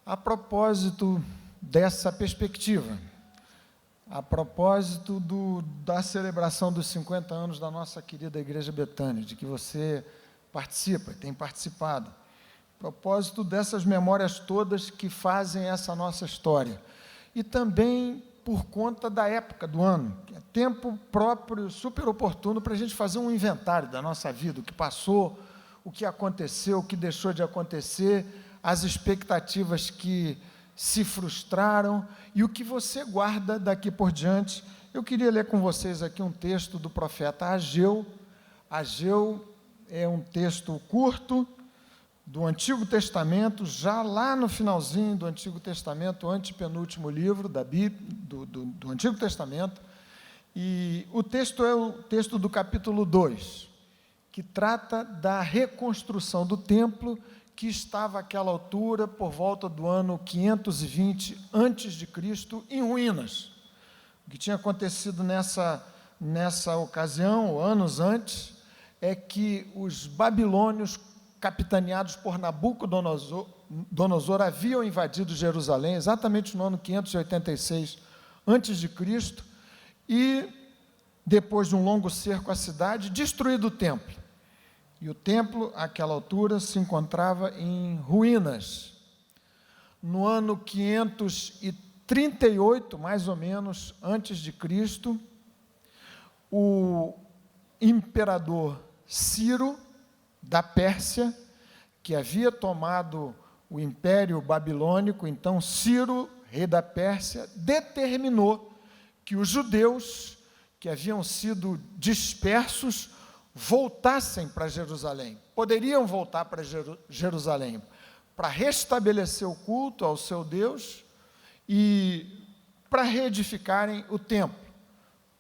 A propósito dessa perspectiva, a propósito da celebração dos 50 anos da nossa querida Igreja Betânia, de que você participa, tem participado, a propósito dessas memórias todas que fazem essa nossa história, e também por conta da época do ano, que é tempo próprio, super oportuno para a gente fazer um inventário da nossa vida, o que passou, o que aconteceu, o que deixou de acontecer, as expectativas que se frustraram e o que você guarda daqui por diante. Eu queria ler com vocês aqui um texto do profeta Ageu. Ageu é um texto curto do Antigo Testamento, já lá no finalzinho do Antigo Testamento, o antepenúltimo livro da Bíblia, do Antigo Testamento, e o texto é o texto do capítulo 2, que trata da reconstrução do templo, que estava àquela altura, por volta do ano 520 a.C., em ruínas. O que tinha acontecido nessa ocasião, ou anos antes, é que os babilônios, capitaneados por Nabucodonosor, haviam invadido Jerusalém, exatamente no ano 586 a.C., e, depois de um longo cerco à cidade, destruído o templo. E o templo, àquela altura, se encontrava em ruínas. No ano 538, mais ou menos, antes de Cristo, o imperador Ciro, da Pérsia, que havia tomado o Império Babilônico, então Ciro, rei da Pérsia, determinou que os judeus que haviam sido dispersos voltassem para Jerusalém, poderiam voltar para Jerusalém, para restabelecer o culto ao seu Deus e para reedificarem o templo.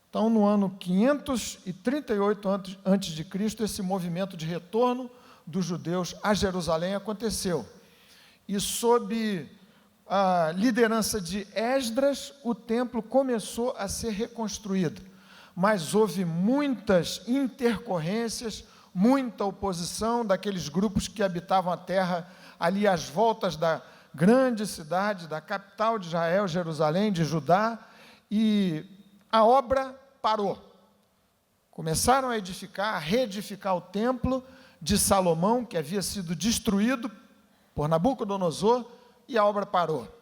Então, no ano 538 a.C., esse movimento de retorno dos judeus a Jerusalém aconteceu. E, sob a liderança de Esdras, o templo começou a ser reconstruído. Mas houve muitas intercorrências, muita oposição daqueles grupos que habitavam a terra ali às voltas da grande cidade, da capital de Israel, Jerusalém, de Judá, e a obra parou. Começaram a reedificar o templo de Salomão, que havia sido destruído por Nabucodonosor, e a obra parou.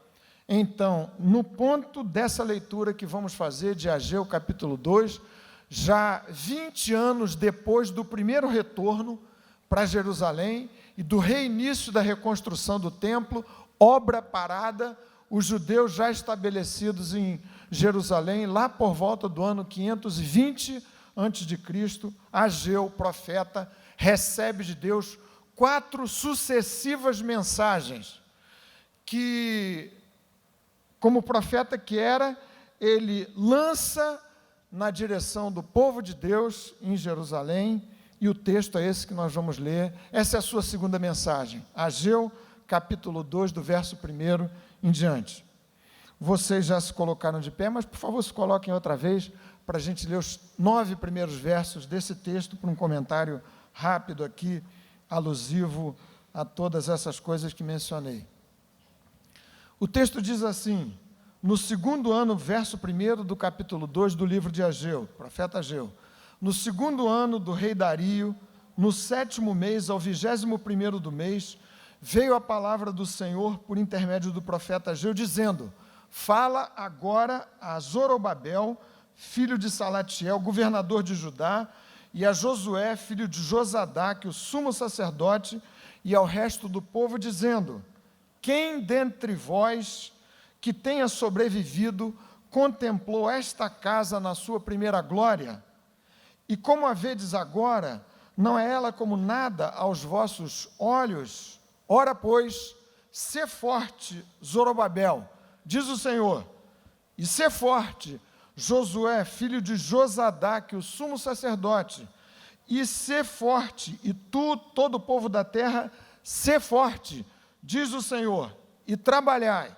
Então, no ponto dessa leitura que vamos fazer de Ageu, capítulo 2, já 20 anos depois do primeiro retorno para Jerusalém e do reinício da reconstrução do templo, obra parada, os judeus já estabelecidos em Jerusalém, lá por volta do ano 520 a.C., Ageu, profeta, recebe de Deus 4 sucessivas mensagens que, como profeta que era, ele lança na direção do povo de Deus em Jerusalém, e o texto é esse que nós vamos ler. Essa é a sua segunda mensagem, Ageu, capítulo 2, do verso 1 em diante. Vocês já se colocaram de pé, mas, por favor, se coloquem outra vez, para a gente ler os 9 primeiros versos desse texto, para um comentário rápido aqui, alusivo a todas essas coisas que mencionei. O texto diz assim: no segundo ano, verso 1 do capítulo 2 do livro de Ageu, profeta Ageu, no segundo ano do rei Dario, no 7º mês, ao 21º do mês, veio a palavra do Senhor por intermédio do profeta Ageu, dizendo: fala agora a Zorobabel, filho de Salatiel, governador de Judá, e a Josué, filho de Josadaque, o sumo sacerdote, e ao resto do povo, dizendo: quem dentre vós que tenha sobrevivido contemplou esta casa na sua primeira glória? E como a vedes agora, não é ela como nada aos vossos olhos? Ora, pois, sê forte, Zorobabel, diz o Senhor, e sê forte, Josué, filho de Josadaque, o sumo sacerdote, e sê forte, e tu, todo o povo da terra, sê forte, diz o Senhor, e trabalhai,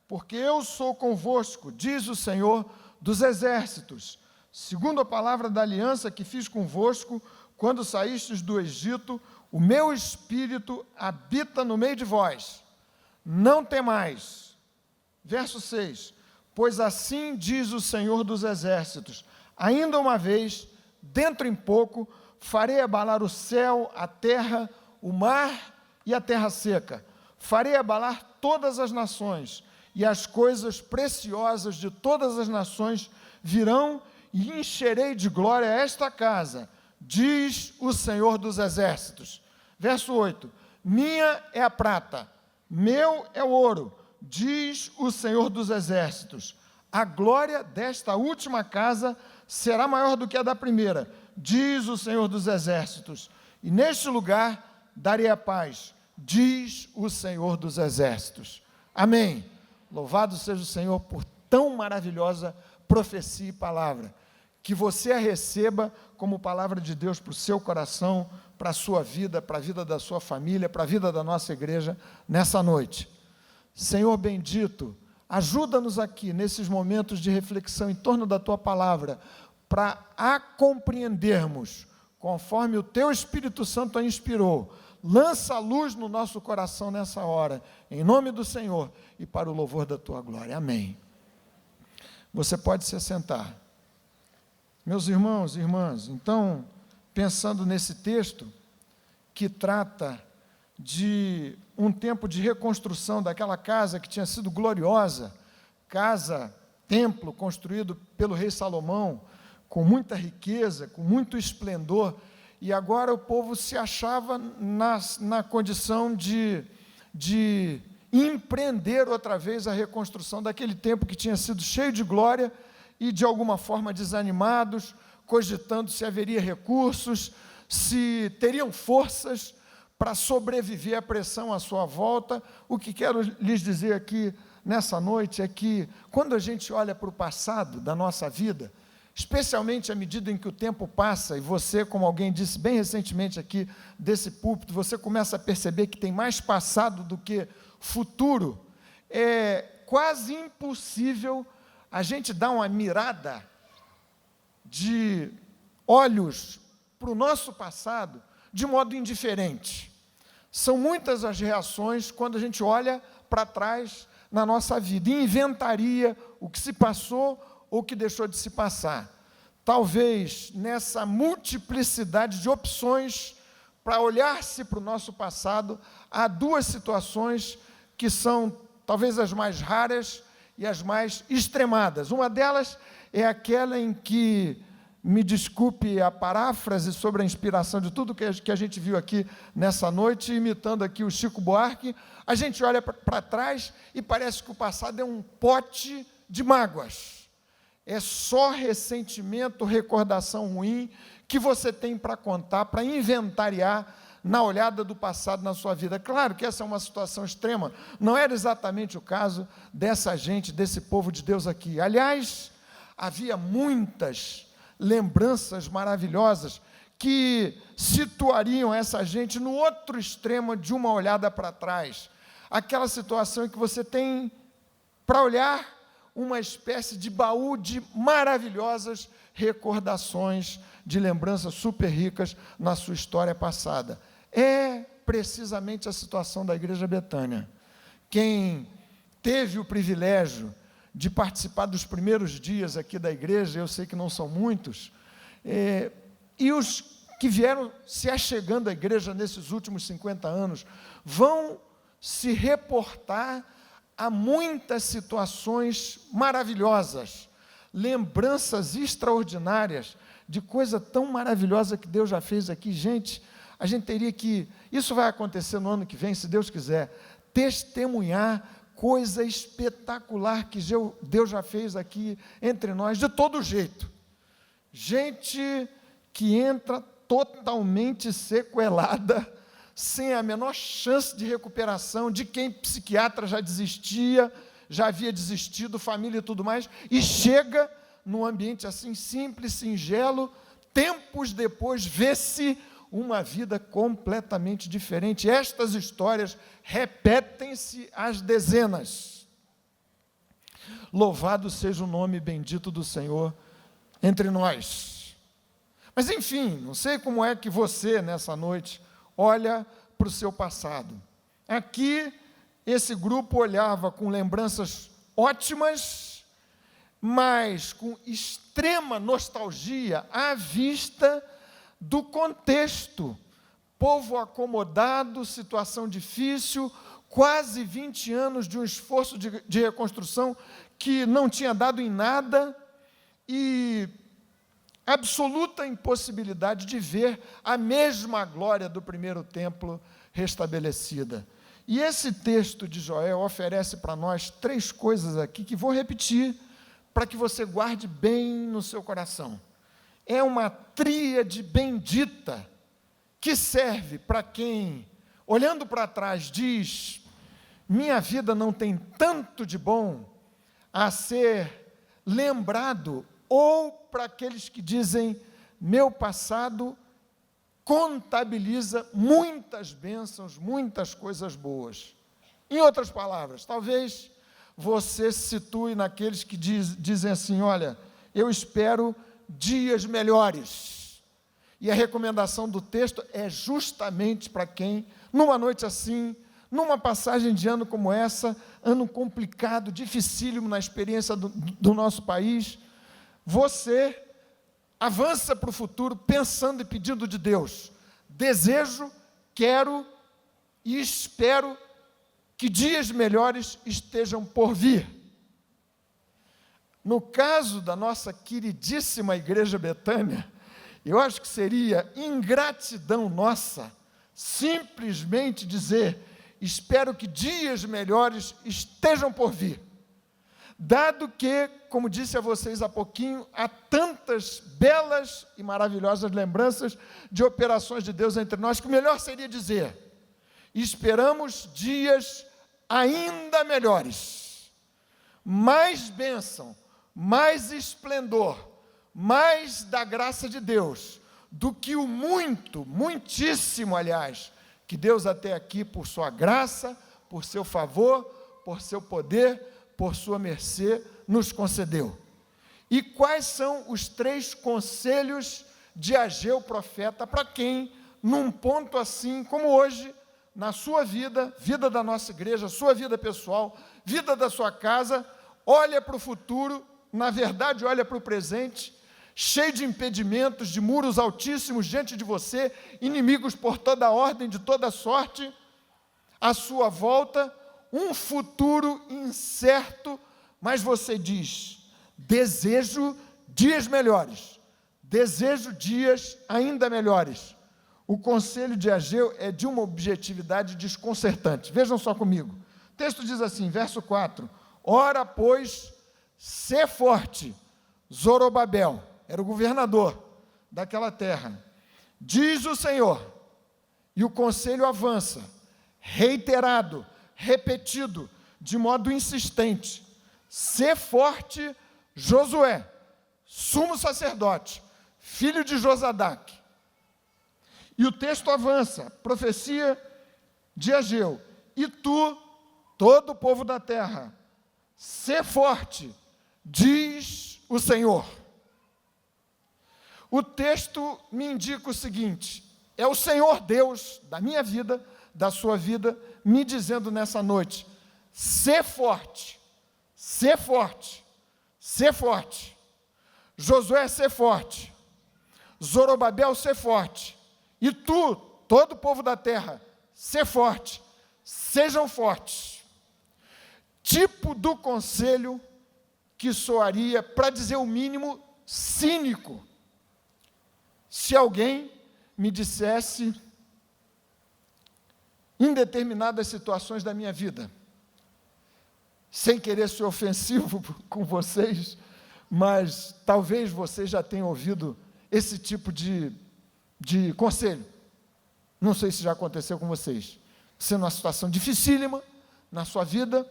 porque eu sou convosco, diz o Senhor dos exércitos, segundo a palavra da aliança que fiz convosco, quando saístes do Egito, o meu espírito habita no meio de vós. não temais. Verso 6, pois assim diz o Senhor dos Exércitos, ainda uma vez, dentro em pouco, farei abalar o céu, a terra, o mar e a terra seca. Farei abalar todas as nações, e as coisas preciosas de todas as nações virão, e encherei de glória esta casa, diz o Senhor dos Exércitos. Verso 8, minha é a prata, meu é o ouro, diz o Senhor dos Exércitos. A glória desta última casa será maior do que a da primeira, diz o Senhor dos Exércitos. E neste lugar darei a paz, diz o Senhor dos Exércitos. Amém. Louvado seja o Senhor por tão maravilhosa profecia e palavra, que você a receba como palavra de Deus para o seu coração, para a sua vida, para a vida da sua família, para a vida da nossa igreja, nessa noite. Senhor bendito, ajuda-nos aqui, nesses momentos de reflexão em torno da Tua palavra, para a compreendermos, conforme o Teu Espírito Santo a inspirou. Lança a luz no nosso coração nessa hora, em nome do Senhor, e para o louvor da Tua glória. Amém. Você pode se assentar. Meus irmãos e irmãs, então, pensando nesse texto, que trata de um tempo de reconstrução daquela casa que tinha sido gloriosa, casa, templo construído pelo rei Salomão, com muita riqueza, com muito esplendor, e agora o povo se achava na condição de empreender outra vez a reconstrução daquele templo que tinha sido cheio de glória e de alguma forma desanimados, cogitando se haveria recursos, se teriam forças para sobreviver à pressão à sua volta. O que quero lhes dizer aqui nessa noite é que, quando a gente olha para o passado da nossa vida, especialmente à medida em que o tempo passa, e você, como alguém disse bem recentemente aqui desse púlpito, você começa a perceber que tem mais passado do que futuro, é quase impossível a gente dar uma mirada de olhos para o nosso passado de modo indiferente. São muitas as reações quando a gente olha para trás na nossa vida e inventaria o que se passou ou o que deixou de se passar. Talvez nessa multiplicidade de opções para olhar-se para o nosso passado, há duas situações que são talvez as mais raras e as mais extremadas. Uma delas é aquela em que, me desculpe a paráfrase sobre a inspiração de tudo que a gente viu aqui nessa noite, imitando aqui o Chico Buarque, a gente olha para trás e parece que o passado é um pote de mágoas. É só ressentimento, recordação ruim que você tem para contar, para inventariar na olhada do passado na sua vida. Claro que essa é uma situação extrema, não era exatamente o caso dessa gente, desse povo de Deus aqui. Aliás, havia muitas lembranças maravilhosas que situariam essa gente no outro extremo de uma olhada para trás. Aquela situação em que você tem para olhar uma espécie de baú de maravilhosas recordações, de lembranças super ricas na sua história passada. É precisamente a situação da Igreja Betânia. Quem teve o privilégio de participar dos primeiros dias aqui da igreja, eu sei que não são muitos, e os que vieram se achegando à igreja nesses últimos 50 anos, vão se reportar a muitas situações maravilhosas, lembranças extraordinárias de coisa tão maravilhosa que Deus já fez aqui. Gente, a gente teria que, isso vai acontecer no ano que vem, se Deus quiser, testemunhar coisa espetacular que Deus já fez aqui entre nós, de todo jeito. Gente que entra totalmente sequelada, sem a menor chance de recuperação, de quem psiquiatra já desistia, já havia desistido, família e tudo mais, e chega num ambiente assim simples, singelo, tempos depois vê-se uma vida completamente diferente. Estas histórias repetem-se às dezenas. Louvado seja o nome bendito do Senhor entre nós. Mas enfim, não sei como é que você, nessa noite, olha para o seu passado. Aqui esse grupo olhava com lembranças ótimas, mas com extrema nostalgia à vista do contexto. Povo acomodado, situação difícil, quase 20 anos de um esforço de reconstrução que não tinha dado em nada e absoluta impossibilidade de ver a mesma glória do primeiro templo restabelecida. E esse texto de Joel oferece para nós 3 coisas aqui que vou repetir para que você guarde bem no seu coração. É uma tríade bendita que serve para quem, olhando para trás, diz: minha vida não tem tanto de bom a ser lembrado, ou para aqueles que dizem: meu passado contabiliza muitas bênçãos, muitas coisas boas. Em outras palavras, talvez você se situe naqueles que dizem assim: olha, eu espero dias melhores. E a recomendação do texto é justamente para quem, numa noite assim, numa passagem de ano como essa, ano complicado, dificílimo na experiência do nosso país, você avança para o futuro pensando e pedindo de Deus: desejo, quero e espero que dias melhores estejam por vir. No caso da nossa queridíssima Igreja Betânia, eu acho que seria ingratidão nossa simplesmente dizer: espero que dias melhores estejam por vir. Dado que, como disse a vocês há pouquinho, há tantas belas e maravilhosas lembranças de operações de Deus entre nós, que o melhor seria dizer: esperamos dias ainda melhores, mais bênção, mais esplendor, mais da graça de Deus, do que o muitíssimo, aliás, que Deus até aqui, por sua graça, por seu favor, por seu poder, por sua mercê, nos concedeu. E quais são os 3 conselhos de Ageu, profeta, para quem, num ponto assim como hoje, na sua vida, vida da nossa igreja, sua vida pessoal, vida da sua casa, olha para o futuro, na verdade olha para o presente, cheio de impedimentos, de muros altíssimos diante de você, inimigos por toda ordem, de toda sorte, à sua volta, um futuro incerto, mas você diz: desejo dias melhores, desejo dias ainda melhores. O conselho de Ageu é de uma objetividade desconcertante. Vejam só comigo. O texto diz assim, verso 4: ora, pois, sê forte, Zorobabel, era o governador daquela terra, diz o Senhor, e o conselho avança, reiterado, repetido, de modo insistente: sê forte, Josué, sumo sacerdote, filho de Josadaque. E o texto avança, profecia de Ageu: e tu, todo o povo da terra, sê forte, diz o Senhor. O texto me indica o seguinte: é o Senhor Deus da minha vida, da sua vida, me dizendo nessa noite: sê forte, sê forte, sê forte. Josué, sê forte. Zorobabel, sê forte. E tu, todo o povo da terra, sê forte, sejam fortes. Tipo do conselho que soaria, para dizer o mínimo, cínico, se alguém me dissesse, em determinadas situações da minha vida, sem querer ser ofensivo com vocês, mas talvez vocês já tenham ouvido esse tipo de conselho. Não sei se já aconteceu com vocês. Você numa situação dificílima na sua vida,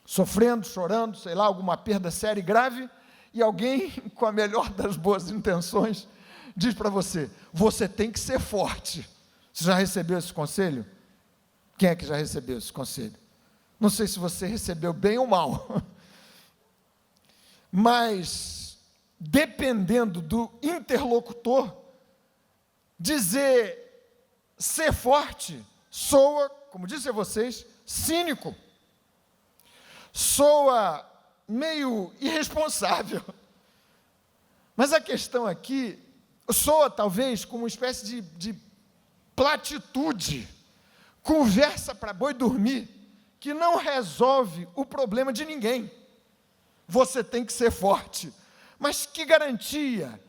sofrendo, chorando, sei lá, alguma perda séria e grave, e alguém, com a melhor das boas intenções, diz para você: você tem que ser forte. Você já recebeu esse conselho? Quem é que já recebeu esse conselho? Não sei se você recebeu bem ou mal, mas, dependendo do interlocutor, dizer ser forte soa, como disse a vocês, cínico, soa meio irresponsável. Mas a questão aqui soa talvez como uma espécie de platitude, conversa para boi dormir, que não resolve o problema de ninguém. Você tem que ser forte. Mas que garantia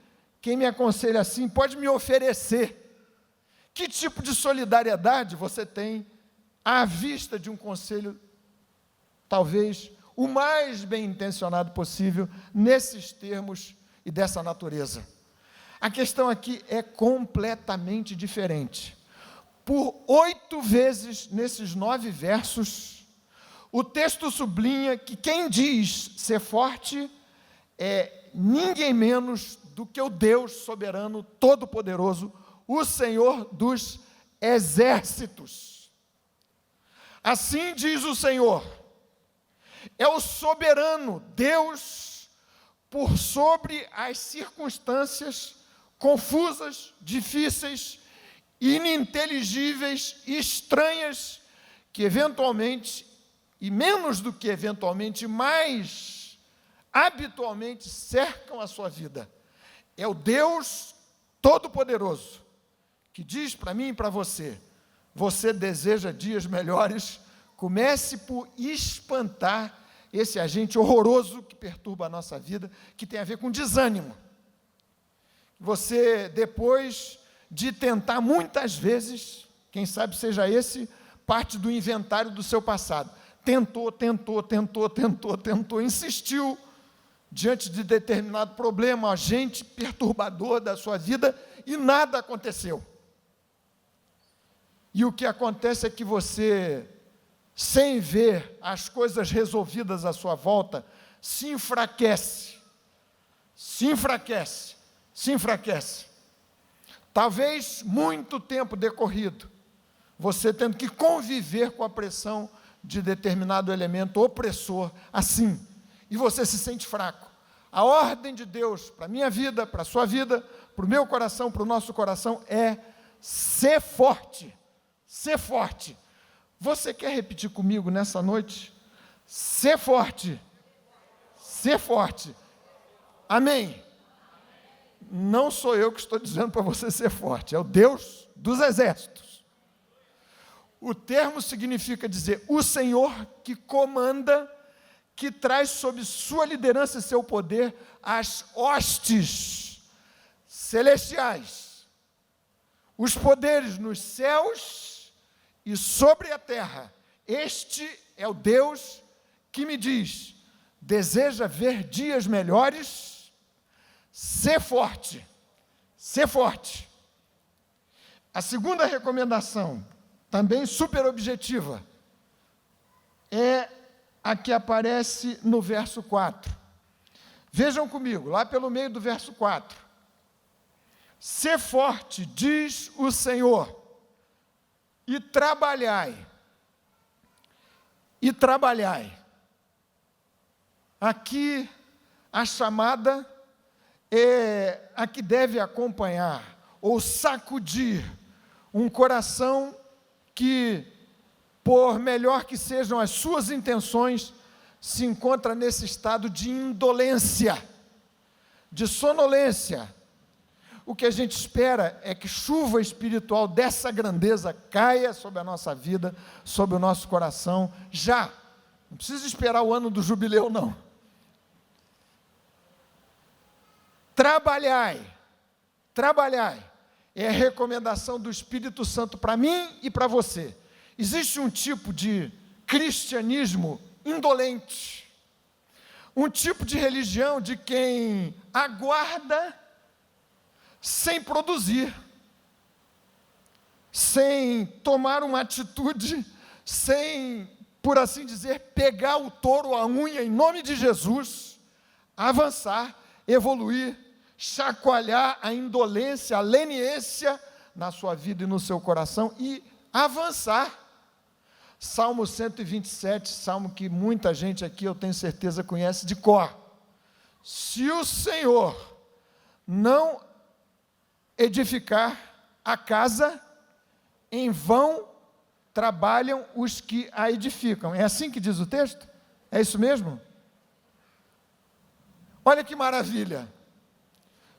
quem me aconselha assim pode me oferecer? Que tipo de solidariedade você tem à vista de um conselho, talvez o mais bem intencionado possível, nesses termos e dessa natureza? A questão aqui é completamente diferente. Por 8 vezes, nesses 9 versos, o texto sublinha que quem diz ser forte é ninguém menos do que o Deus soberano, todo-poderoso, o Senhor dos exércitos. Assim diz o Senhor, é o soberano Deus por sobre as circunstâncias confusas, difíceis, ininteligíveis e estranhas que eventualmente, e menos do que eventualmente, mais habitualmente cercam a sua vida. É o Deus Todo-Poderoso que diz para mim e para você: você deseja dias melhores? Comece por espantar esse agente horroroso que perturba a nossa vida, que tem a ver com desânimo. Você, depois de tentar muitas vezes, quem sabe seja esse parte do inventário do seu passado, tentou, insistiu diante de determinado problema, agente perturbador da sua vida, e nada aconteceu. E o que acontece é que você, sem ver as coisas resolvidas à sua volta, se enfraquece. Talvez muito tempo decorrido, você tendo que conviver com a pressão de determinado elemento opressor, assim, e você se sente fraco. A ordem de Deus para a minha vida, para a sua vida, para o meu coração, para o nosso coração, é ser forte. Ser forte. Você quer repetir comigo nessa noite? Ser forte. Ser forte. Amém. Não sou eu que estou dizendo para você ser forte, é o Deus dos exércitos. O termo significa dizer, o Senhor que comanda, que traz sob sua liderança e seu poder as hostes celestiais, os poderes nos céus e sobre a terra. Este é o Deus que me diz, deseja ver dias melhores? Ser forte, ser forte. A segunda recomendação, também super objetiva, é a que aparece no verso 4. Vejam comigo, lá pelo meio do verso 4. Ser forte, diz o Senhor, e trabalhai. E trabalhai. Aqui a chamada é a que deve acompanhar ou sacudir um coração que, por melhor que sejam as suas intenções, se encontra nesse estado de indolência, de sonolência. O que a gente espera é que chuva espiritual dessa grandeza caia sobre a nossa vida, sobre o nosso coração, já. Não precisa esperar o ano do jubileu, não. Trabalhai, trabalhai, é a recomendação do Espírito Santo para mim e para você. Existe um tipo de cristianismo indolente, um tipo de religião de quem aguarda sem produzir, sem tomar uma atitude, sem, por assim dizer, pegar o touro à unha em nome de Jesus, avançar, evoluir, chacoalhar a indolência, a leniência na sua vida e no seu coração e avançar. Salmo 127, salmo que muita gente aqui, eu tenho certeza, conhece de cor. Se o Senhor não edificar a casa, em vão trabalham os que a edificam. É assim que diz o texto? É isso mesmo? Olha que maravilha.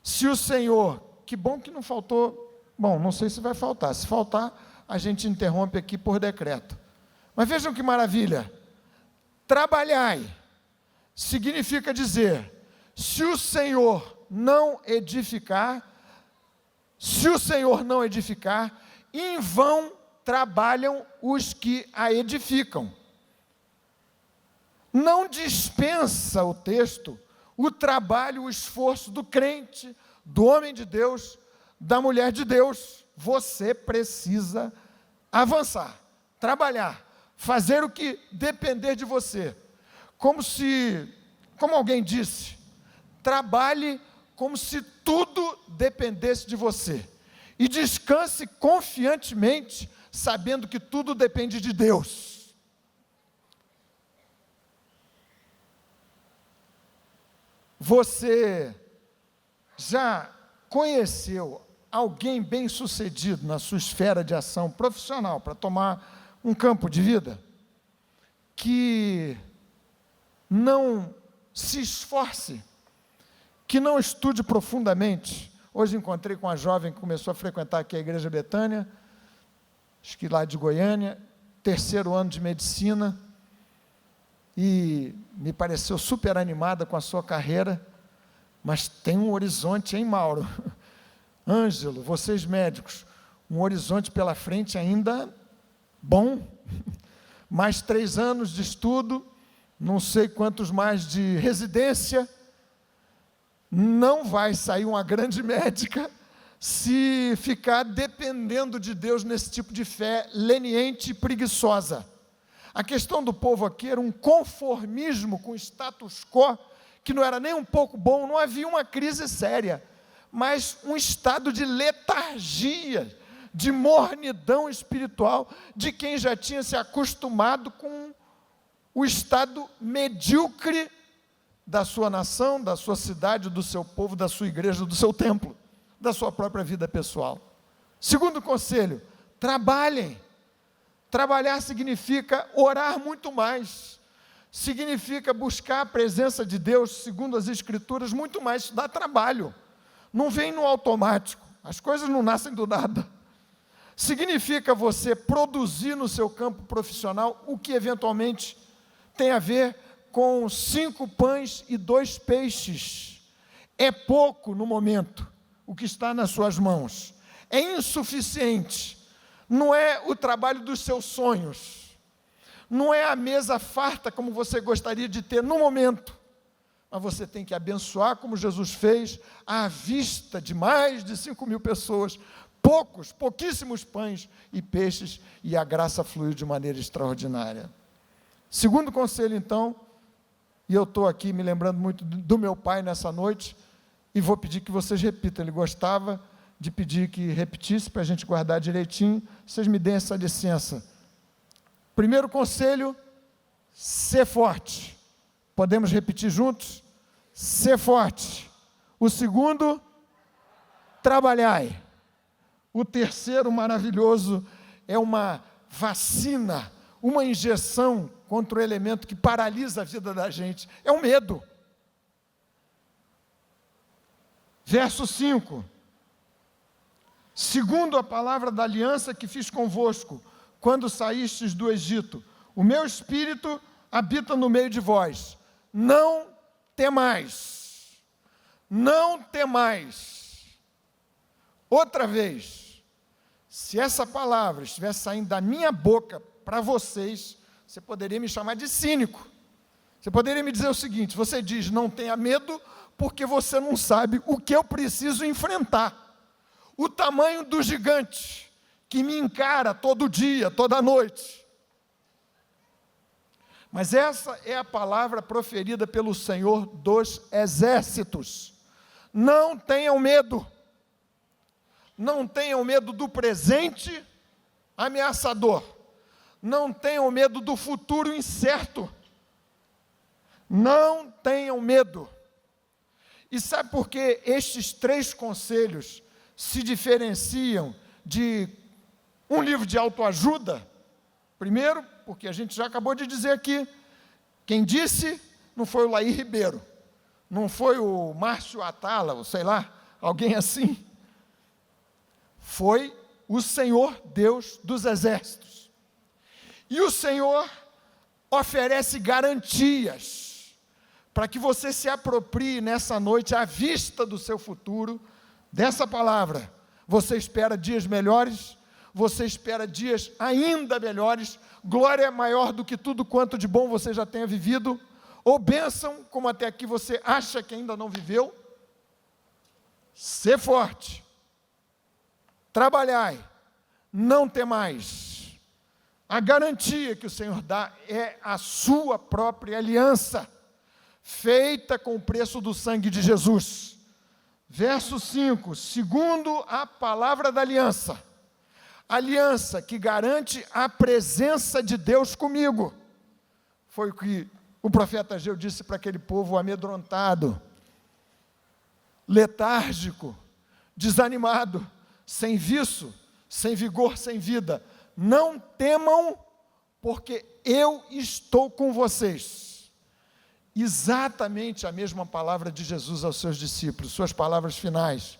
Se o Senhor, que bom que não faltou, bom, não sei se vai faltar. Se faltar, a gente interrompe aqui por decreto. Mas vejam que maravilha. Trabalhai significa dizer, se o Senhor não edificar, em vão trabalham os que a edificam. Não dispensa o texto o trabalho, o esforço do crente, do homem de Deus, da mulher de Deus. Você precisa avançar, trabalhar, fazer o que depender de você. Como alguém disse, trabalhe como se tudo dependesse de você. E descanse confiantemente, sabendo que tudo depende de Deus. Você já conheceu alguém bem-sucedido na sua esfera de ação profissional, para tomar um campo de vida, que não se esforce, que não estude profundamente? Hoje encontrei com uma jovem que começou a frequentar aqui a Igreja Betânia, acho que lá de Goiânia, 3º ano de medicina, e me pareceu super animada com a sua carreira, mas tem um horizonte, hein, Mauro? Ângelo, vocês médicos, um horizonte pela frente ainda bom, mais 3 anos de estudo, não sei quantos mais de residência, não vai sair uma grande médica se ficar dependendo de Deus nesse tipo de fé leniente e preguiçosa. A questão do povo aqui era um conformismo com o status quo, que não era nem um pouco bom, não havia uma crise séria, mas um estado de letargia, de mornidão espiritual, de quem já tinha se acostumado com o estado medíocre da sua nação, da sua cidade, do seu povo, da sua igreja, do seu templo, da sua própria vida pessoal. Segundo conselho, trabalhem. Trabalhar significa orar muito mais, significa buscar a presença de Deus, segundo as Escrituras, muito mais. Isso dá trabalho, não vem no automático, as coisas não nascem do nada. Significa você produzir no seu campo profissional o que eventualmente tem a ver com 5 pães e 2 peixes. É pouco no momento o que está nas suas mãos, é insuficiente. Não é o trabalho dos seus sonhos, não é a mesa farta como você gostaria de ter no momento, mas você tem que abençoar como Jesus fez, à vista de mais de 5.000 pessoas, pouquíssimos pães e peixes, e a graça fluiu de maneira extraordinária. Segundo conselho, então, e eu estou aqui me lembrando muito do meu pai nessa noite, e vou pedir que vocês repitam, ele gostava de pedir que repetisse, para a gente guardar direitinho, vocês me deem essa licença. Primeiro conselho, ser forte. Podemos repetir juntos? Ser forte. O segundo, trabalhai. O terceiro maravilhoso é uma vacina, uma injeção contra o elemento que paralisa a vida da gente, é o medo. Verso 5. Segundo a palavra da aliança que fiz convosco, quando saístes do Egito, o meu espírito habita no meio de vós. Não temais. Não temais. Outra vez, se essa palavra estivesse saindo da minha boca para vocês, você poderia me chamar de cínico. Você poderia me dizer o seguinte: você diz não tenha medo porque você não sabe o que eu preciso enfrentar. O tamanho do gigante que me encara todo dia, toda noite. Mas essa é a palavra proferida pelo Senhor dos Exércitos. Não tenham medo. Não tenham medo do presente ameaçador. Não tenham medo do futuro incerto. Não tenham medo. E sabe por que estes 3 conselhos se diferenciam de um livro de autoajuda? Primeiro, porque a gente já acabou de dizer aqui, quem disse não foi o Laí Ribeiro, não foi o Márcio Atala, ou sei lá, alguém assim. Foi o Senhor Deus dos exércitos. E o Senhor oferece garantias para que você se aproprie nessa noite à vista do seu futuro, dessa palavra. Você espera dias melhores, você espera dias ainda melhores, glória maior do que tudo quanto de bom você já tenha vivido, ou bênção, como até aqui você acha que ainda não viveu. Ser forte, trabalhai, não temais. A garantia que o Senhor dá é a sua própria aliança, feita com o preço do sangue de Jesus. Verso 5, segundo a palavra da aliança, aliança que garante a presença de Deus comigo. Foi o que o profeta Ageu disse para aquele povo amedrontado, letárgico, desanimado, sem viço, sem vigor, sem vida. Não temam, porque eu estou com vocês. Exatamente a mesma palavra de Jesus aos seus discípulos, suas palavras finais.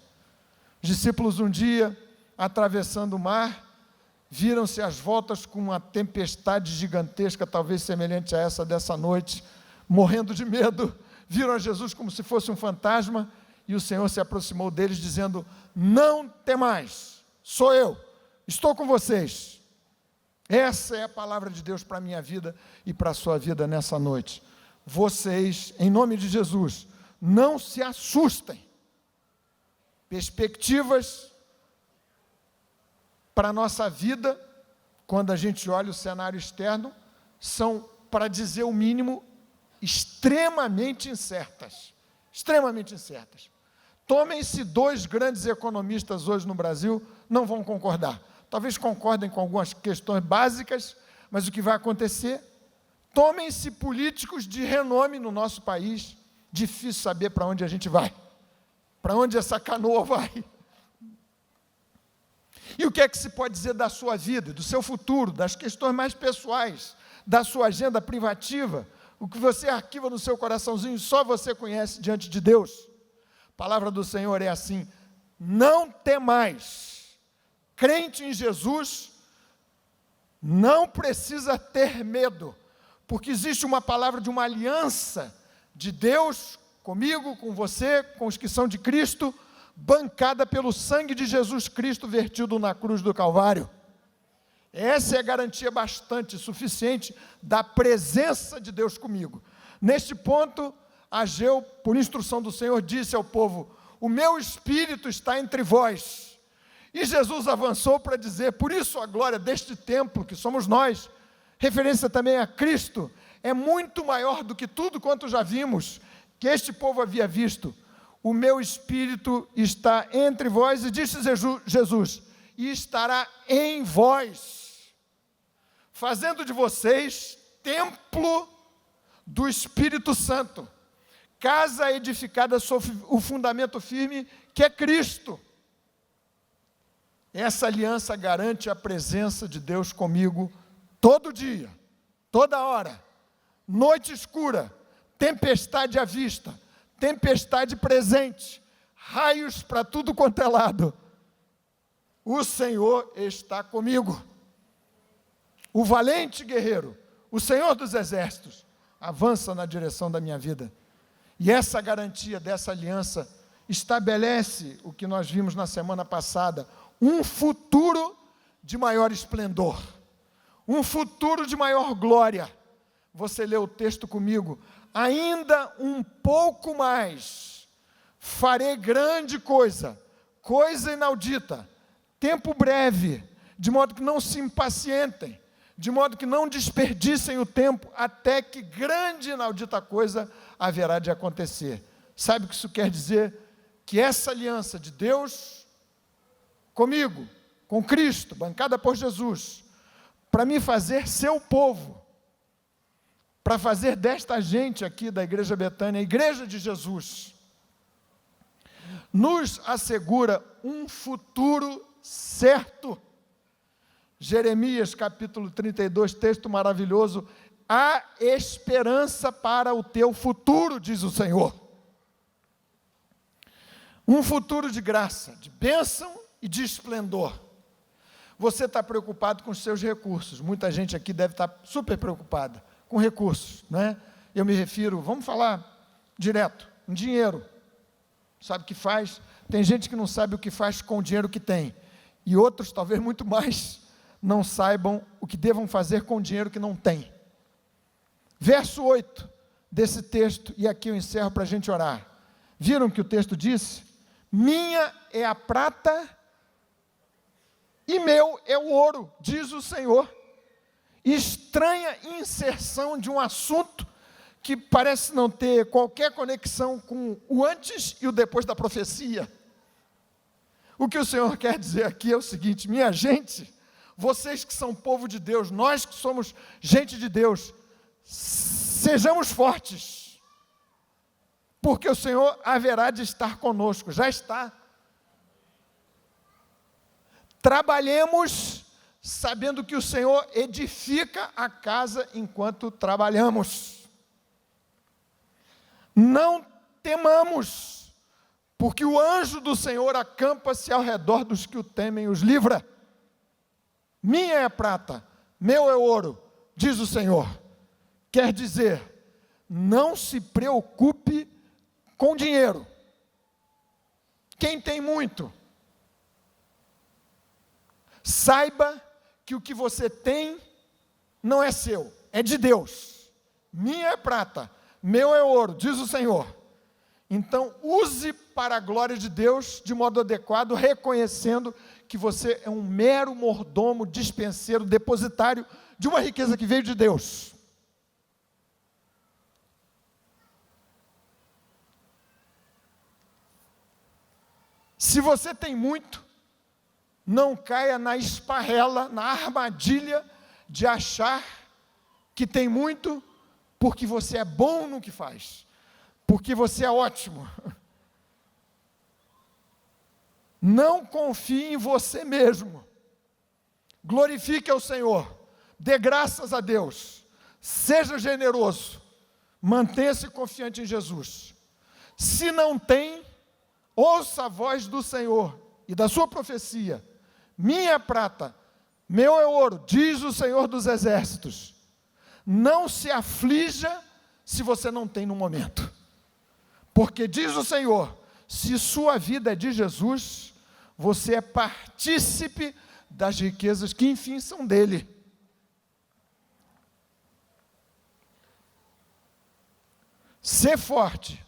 Os discípulos um dia, atravessando o mar, viram-se às voltas com uma tempestade gigantesca, talvez semelhante a essa dessa noite, morrendo de medo, viram a Jesus como se fosse um fantasma, e o Senhor se aproximou deles dizendo: não temais, sou eu, estou com vocês. Essa é a palavra de Deus para a minha vida e para a sua vida nessa noite. Vocês, em nome de Jesus, não se assustem. Perspectivas para a nossa vida, quando a gente olha o cenário externo, são, para dizer o mínimo, extremamente incertas. Extremamente incertas. Tomem-se 2 grandes economistas hoje no Brasil, não vão concordar. Talvez concordem com algumas questões básicas, mas o que vai acontecer? Tomem-se políticos de renome no nosso país, difícil saber para onde a gente vai, para onde essa canoa vai. E o que é que se pode dizer da sua vida, do seu futuro, das questões mais pessoais, da sua agenda privativa, o que você arquiva no seu coraçãozinho, só você conhece diante de Deus. A palavra do Senhor é assim: não temais. Crente em Jesus não precisa ter medo, porque existe uma palavra de uma aliança de Deus comigo, com você, com os que são de Cristo, bancada pelo sangue de Jesus Cristo vertido na cruz do Calvário. Essa é a garantia bastante suficiente da presença de Deus comigo. Neste ponto, Ageu, por instrução do Senhor, disse ao povo: o meu espírito está entre vós. E Jesus avançou para dizer: por isso a glória deste templo, que somos nós, referência também a Cristo, é muito maior do que tudo quanto já vimos, que este povo havia visto. O meu espírito está entre vós, e disse Jesus, e estará em vós, fazendo de vocês templo do Espírito Santo, casa edificada sobre o fundamento firme, que é Cristo. Essa aliança garante a presença de Deus comigo todo dia, toda hora, noite escura, tempestade à vista, tempestade presente, raios para tudo quanto é lado. O Senhor está comigo. O valente guerreiro, o Senhor dos exércitos, avança na direção da minha vida. E essa garantia dessa aliança estabelece o que nós vimos na semana passada: um futuro de maior esplendor, um futuro de maior glória. Você lê o texto comigo: ainda um pouco mais, farei grande coisa, coisa inaudita, tempo breve, de modo que não se impacientem, de modo que não desperdicem o tempo, até que grande e inaudita coisa haverá de acontecer. Sabe o que isso quer dizer? Que essa aliança de Deus comigo, com Cristo, bancada por Jesus, para me fazer seu povo, para fazer desta gente aqui da Igreja Betânia, a Igreja de Jesus, nos assegura um futuro certo. Jeremias capítulo 32, texto maravilhoso. Há esperança para o teu futuro, diz o Senhor. Um futuro de graça, de bênção e de esplendor. Você está preocupado com os seus recursos. Muita gente aqui deve estar super preocupada com recursos, né? Eu me refiro, vamos falar direto, em dinheiro. Sabe o que faz? Tem gente que não sabe o que faz com o dinheiro que tem. E outros, talvez muito mais, não saibam o que devam fazer com o dinheiro que não tem. Verso 8 desse texto, e aqui eu encerro para a gente orar. Viram que o texto disse? Minha é a prata e meu é o ouro, diz o Senhor. Estranha inserção de um assunto que parece não ter qualquer conexão com o antes e o depois da profecia. O que o Senhor quer dizer aqui é o seguinte: minha gente, vocês que são povo de Deus, nós que somos gente de Deus, sejamos fortes, porque o Senhor haverá de estar conosco, já está. Trabalhemos sabendo que o Senhor edifica a casa enquanto trabalhamos. Não temamos, porque o anjo do Senhor acampa-se ao redor dos que o temem e os livra. Minha é a prata, meu é o ouro, diz o Senhor. Quer dizer, não se preocupe com dinheiro. Quem tem muito, saiba que o que você tem não é seu, é de Deus. Minha é prata, meu é ouro, diz o Senhor. Então, use para a glória de Deus de modo adequado, reconhecendo que você é um mero mordomo, dispenseiro, depositário de uma riqueza que veio de Deus. Se você tem muito, não caia na esparrela, na armadilha de achar que tem muito porque você é bom no que faz, porque você é ótimo. Não confie em você mesmo. Glorifique ao Senhor, dê graças a Deus, seja generoso, mantenha-se confiante em Jesus. Se não tem, ouça a voz do Senhor e da sua profecia. Minha é prata, meu é ouro, diz o Senhor dos exércitos. Não se aflija se você não tem no momento. Porque diz o Senhor, se sua vida é de Jesus, você é partícipe das riquezas que enfim são dele. Ser forte,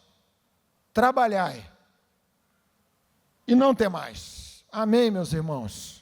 trabalhai e não temais. Amém, meus irmãos?